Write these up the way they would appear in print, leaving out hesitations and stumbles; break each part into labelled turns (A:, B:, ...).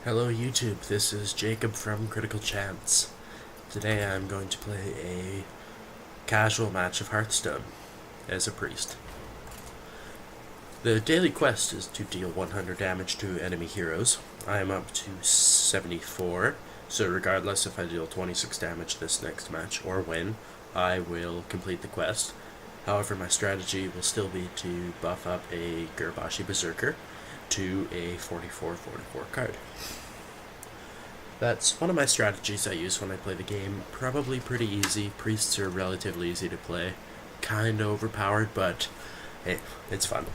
A: Hello YouTube, this is Jacob from Critical Chance. Today I'm going to play a casual match of Hearthstone as a priest. The daily quest is to deal 100 damage to enemy heroes. I am up to 74, so regardless if I deal 26 damage this next match or win, I will complete the quest. However, my strategy will still be to buff up a Gurubashi Berserker to a 44/44 card. That's one of my strategies I use when I play the game. Probably pretty easy. Priests are relatively easy to play. Kinda overpowered, but hey, it's fun.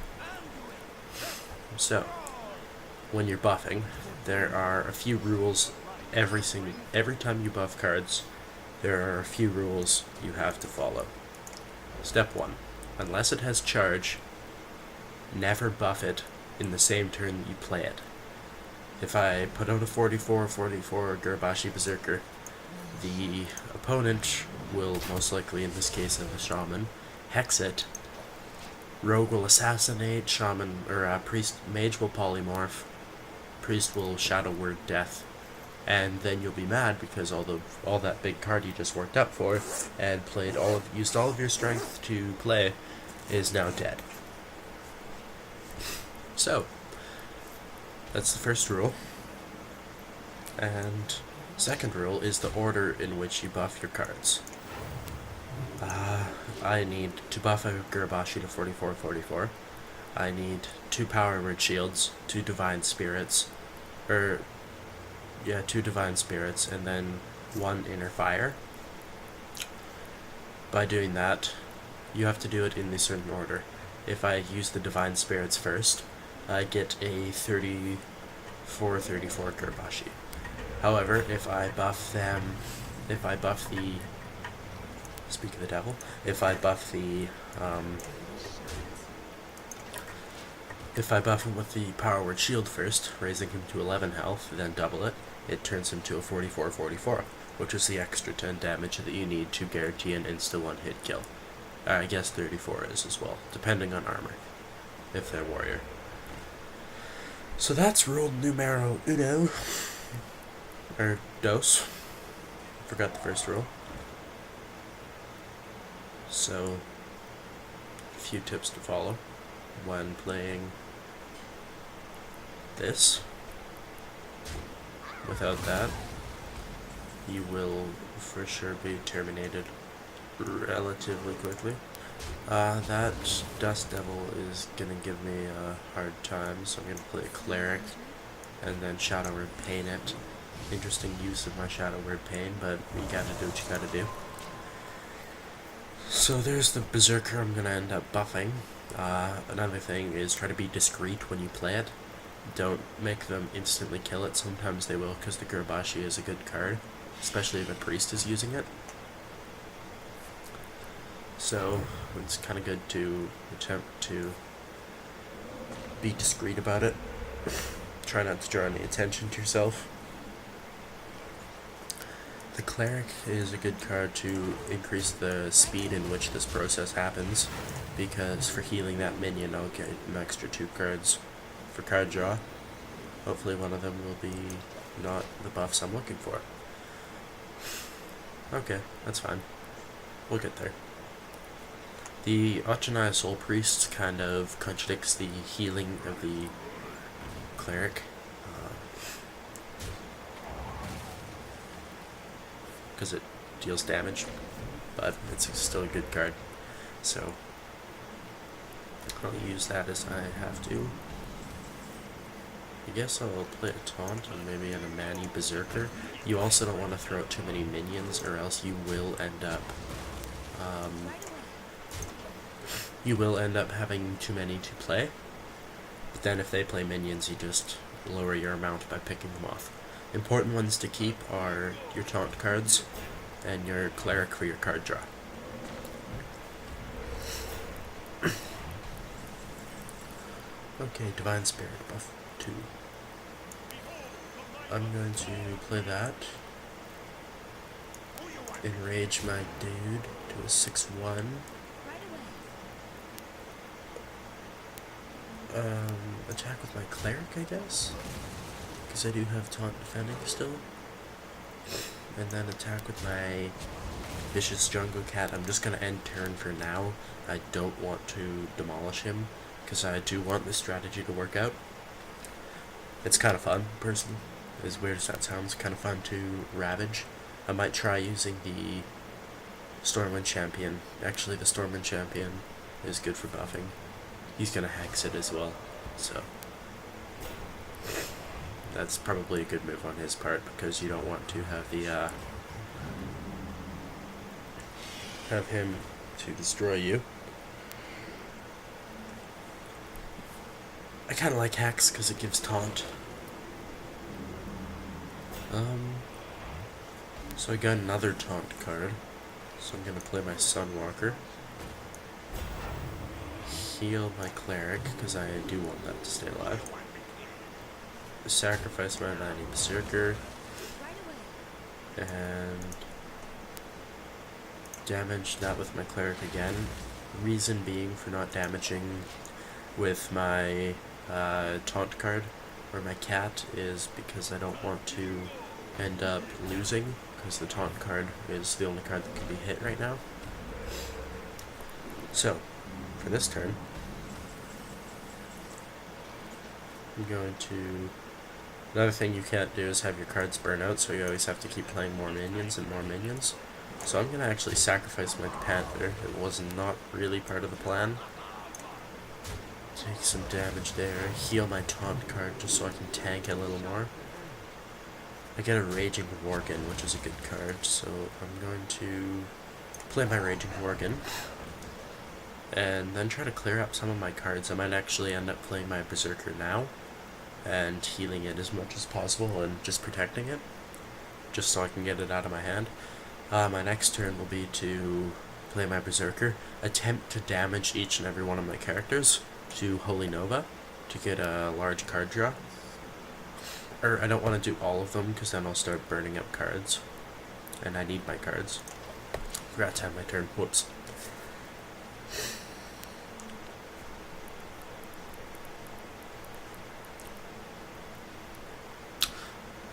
A: So, when you're buffing, there are a few rules. Every time you buff cards, there are a few rules you have to follow. Step 1. Unless it has charge, never buff it in the same turn you play it. If I put out a 44/44 Gurubashi Berserker, the opponent will most likely, in this case of a Shaman, hex it. Rogue will assassinate, Shaman or Priest, Mage will polymorph, Priest will Shadow Word Death, and then you'll be mad because all that big card you just worked up for and used all of your strength to play is now dead. So, that's the first rule. And second rule is the order in which you buff your cards. I need to buff a Gurubashi to 44/44. I need 2 Power Word Shields, 2 Divine Spirits, 2 Divine Spirits, and then 1 Inner Fire. By doing that, you have to do it in a certain order. If I use the Divine Spirits first, I get a 34/34 Gurubashi. However, if I buff the him with the Power Word Shield first, raising him to 11 health, then double it, it turns him to a 44/44, which is the extra 10 damage that you need to guarantee an insta-1 hit kill. I guess 34 is as well, depending on armor, if they're warrior. So that's rule numero uno, or dos. Forgot the first rule. So, a few tips to follow when playing this. Without that, you will for sure be terminated relatively quickly. That Dust Devil is gonna give me a hard time, so I'm gonna play a Cleric and then Shadow Word Pain it. Interesting use of my Shadow Word Pain, but you gotta do what you gotta do. So there's the Berserker I'm gonna end up buffing. Another thing is try to be discreet when you play it. Don't make them instantly kill it. Sometimes they will, because the Gurubashi is a good card, especially if a priest is using it. So, it's kind of good to attempt to be discreet about it. Try not to draw any attention to yourself. The Cleric is a good card to increase the speed in which this process happens, because for healing that minion I'll get an extra 2 cards for card draw. Hopefully one of them will be not the buffs I'm looking for. Okay, that's fine. We'll get there. The Achanaya Soul Priest kind of contradicts the healing of the Cleric, because it deals damage, but it's still a good card, so I'll use that as I have to. I guess I'll play a Taunt and maybe in a Manny Berserker. You also don't want to throw out too many minions, or else you will end up having too many to play. But then if they play minions, you just lower your amount by picking them off. Important ones to keep are your Taunt cards and your Cleric for your card draw. Okay, Divine Spirit buff 2. I'm going to play that. Enrage my dude to a 6/1. Attack with my Cleric, I guess? because I do have taunt defending still. And then attack with my vicious jungle cat. I'm just going to end turn for now. I don't want to demolish him, because I do want this strategy to work out. It's kind of fun, personally. As weird as that sounds, kind of fun to ravage. I might try using the Stormwind Champion. Actually, the Stormwind Champion is good for buffing. He's going to hex it as well, so that's probably a good move on his part, because you don't want to have the have him to destroy you. I kind of like hex because it gives taunt. So I got another taunt card, so I'm gonna play my Sunwalker, heal my cleric because I do want that to stay alive, sacrifice my Berserker, and damage that with my cleric again. Reason being for not damaging with my taunt card or my cat is because I don't want to end up losing, because the taunt card is the only card that can be hit right now. So for this turn, I'm going to... Another thing you can't do is have your cards burn out, so you always have to keep playing more minions and more minions. So I'm going to actually sacrifice my Panther. It was not really part of the plan. Take some damage there, heal my taunt card just so I can tank a little more. I get a Raging Worgen, which is a good card, so I'm going to play my Raging Worgen and then try to clear up some of my cards. I might actually end up playing my Berserker now and healing it as much as possible and just protecting it, just so I can get it out of my hand. My next turn will be to play my Berserker, attempt to damage each and every one of my characters to Holy Nova to get a large card draw. Or I don't want to do all of them, because then I'll start burning up cards, and I need my cards. Forgot to have my turn. Whoops.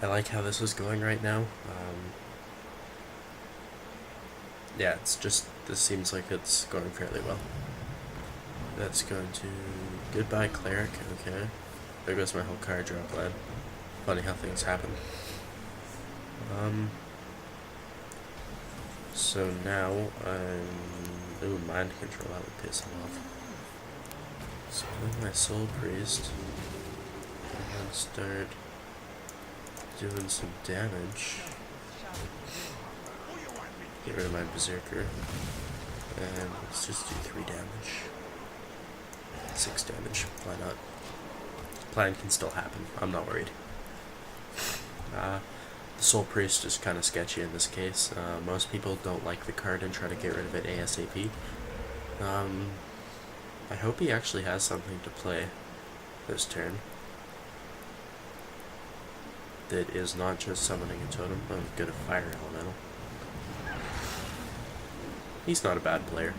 A: I like how this is going right now. Yeah, it's just, this seems like it's going fairly well. That's going to... Goodbye, Cleric. Okay. There goes my whole card draw plan. Funny how things happen. So now I'm... Ooh, Mind Control, that would piss him off. So with my Soul Priest, and start doing some damage. Get rid of my Berserker, and let's just do 3 damage. 6 damage, why not? Plan can still happen, I'm not worried. The Soul Priest is kind of sketchy in this case. Most people don't like the card and try to get rid of it ASAP. I hope he actually has something to play this turn that is not just summoning a totem. I'm good at Fire Elemental. He's not a bad player.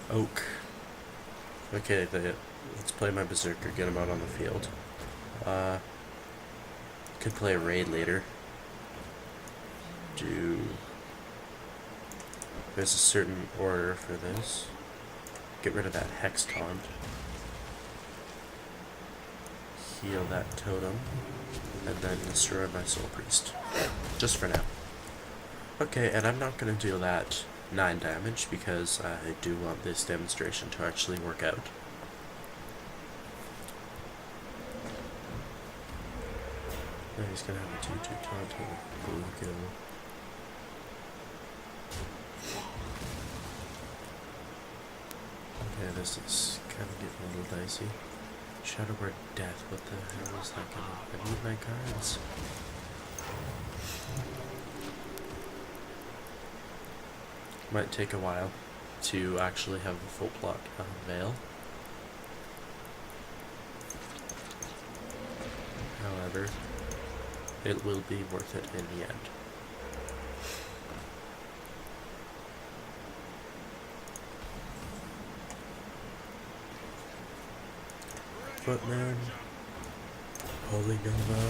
A: Oak. Okay, let's play my Berserker, get him out on the field. Could play a raid later. There's a certain order for this. Get rid of that Hex Taunt. Heal that totem. And then destroy my Soul Priest. Just for now. Okay, and I'm not going to deal that 9 damage because I do want this demonstration to actually work out. Now he's going to have a 2-2 taunt and a blue kill. Okay, this is kind of getting a little dicey. Shadow Word Death, what the hell is that gonna... I need my cards. Might take a while to actually have the full plot Veil. However, it will be worth it in the end. Footman. Holy Nova.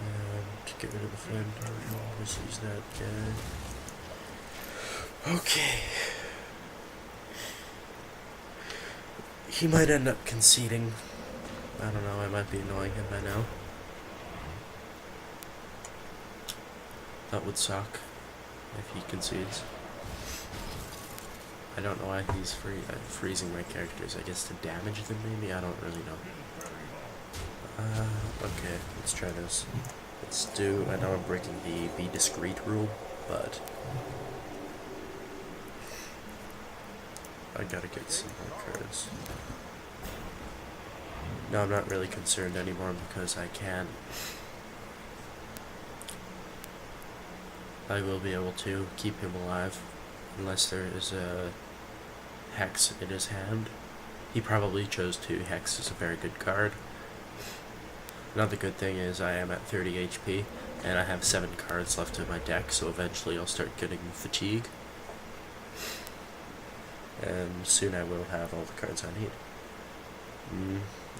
A: And get rid of the flame torch. Always use that guy. Okay. He might end up conceding. I don't know, I might be annoying him by now. That would suck if he concedes. I don't know why he's freezing my characters. I guess to damage them maybe? I don't really know. Okay, let's try this. Let's do, I know I'm breaking the be discreet rule, but I gotta get some more cards. No, I'm not really concerned anymore because I will be able to keep him alive unless there is a Hex in his hand. He probably chose to. Hex is a very good card. Another good thing is I am at 30 HP and I have 7 cards left in my deck, so eventually I'll start getting fatigue. And soon I will have all the cards I need.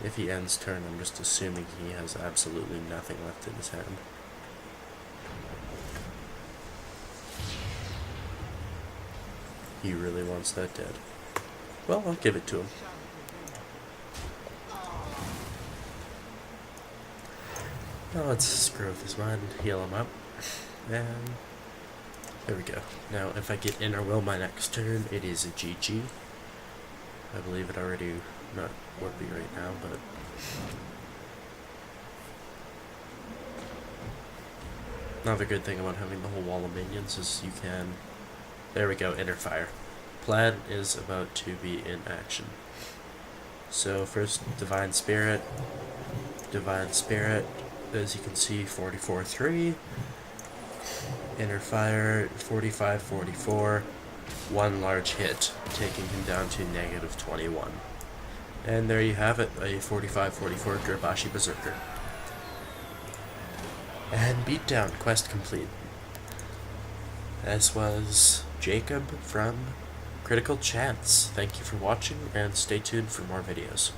A: If he ends turn, I'm just assuming he has absolutely nothing left in his hand. He really wants that dead. Well, I'll give it to him. Now let's screw with his mind, heal him up, and there we go. Now, if I get Inner Will my next turn, it is a GG. I believe it already would be right now, but another good thing about having the whole wall of minions is you can. There we go, Inner Fire. Plan is about to be in action. So first, Divine Spirit, as you can see, 44-3. Inner Fire, 45-44. One large hit, taking him down to -21. And there you have it, a 45-44 Gurubashi Berserker. And beatdown, quest complete. This was Jacob from Critical Chance. Thank you for watching, and stay tuned for more videos.